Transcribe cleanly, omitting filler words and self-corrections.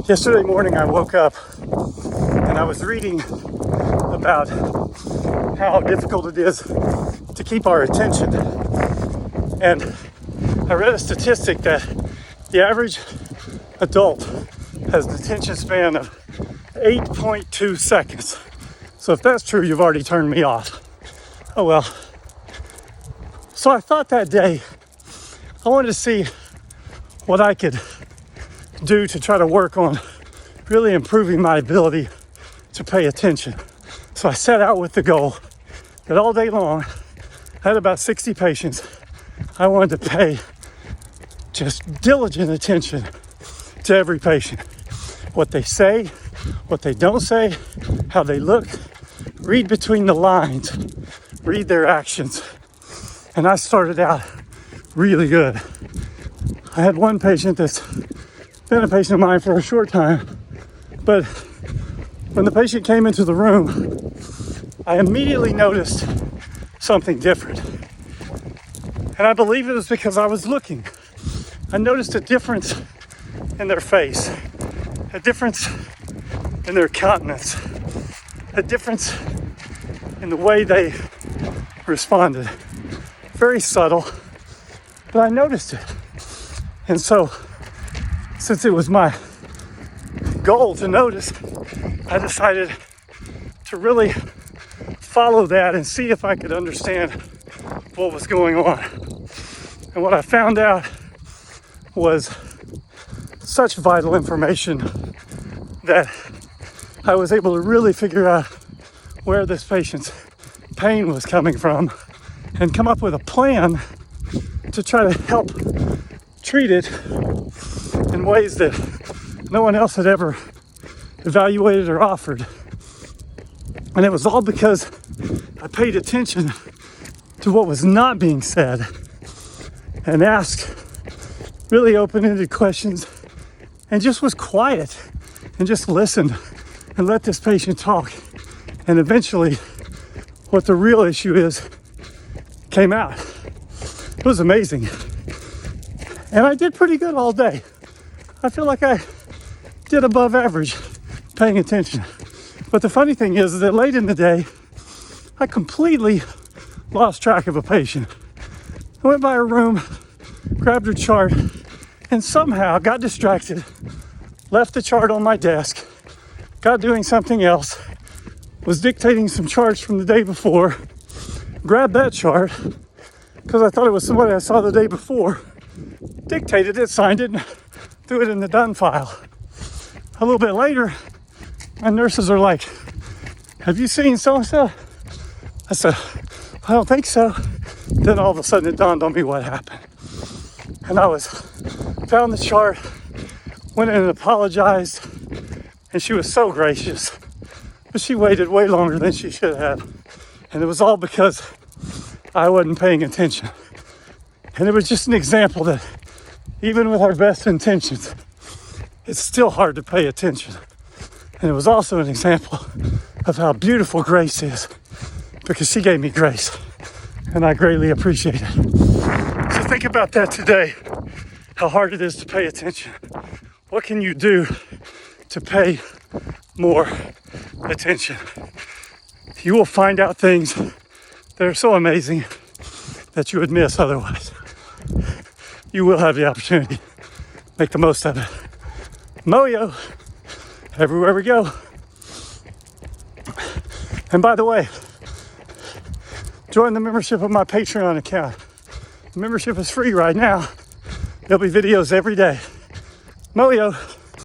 Yesterday morning I woke up and I was reading about how difficult it is to keep our attention. And I read a statistic that the average adult has an attention span of 8.2 seconds. So if that's true, you've already turned me off. Oh well. So I thought that day I wanted to see what I could do to try to work on really improving my ability to pay attention. So I set out with the goal that all day long, I had about 60 patients. I wanted to pay just diligent attention to every patient. What they say, what they don't say, how they look, read between the lines, read their actions. And I started out really good. I had one patient that's been a patient of mine for a short time, but when the patient came into the room, I immediately noticed something different. And I believe it was because I was looking. I noticed a difference in their face, a difference in their countenance, a difference in the way they responded. Very subtle, but I noticed it. And so, since it was my goal to notice, I decided to really follow that and see if I could understand what was going on. And what I found out was such vital information that I was able to really figure out where this patient's pain was coming from and come up with a plan to try to help treat it in ways that no one else had ever evaluated or offered. And it was all because I paid attention to what was not being said and asked really open-ended questions and just was quiet and just listened and let this patient talk. And eventually what the real issue is came out. It was amazing. And I did pretty good all day. I feel like I did above average paying attention. But the funny thing is that late in the day, I completely lost track of a patient. I went by her room, grabbed her chart, and somehow got distracted, left the chart on my desk, got doing something else, was dictating some charts from the day before, grabbed that chart, because I thought it was somebody I saw the day before, dictated it, signed it, and threw it in the done file. A little bit later, my nurses are like, "Have you seen so-and-so?" I said, "I don't think so." Then all of a sudden it dawned on me what happened. And found the chart, went in and apologized, and she was so gracious. But she waited way longer than she should have. And it was all because I wasn't paying attention. And it was just an example that even with our best intentions, it's still hard to pay attention. And it was also an example of how beautiful grace is, because she gave me grace, and I greatly appreciate it. So think about that today, how hard it is to pay attention. What can you do to pay more attention? You will find out things that are so amazing that you would miss otherwise. You will have the opportunity. Make the most of it. Moyo, everywhere we go. And by the way, join the membership of my Patreon account. The membership is free right now. There'll be videos every day. Moyo.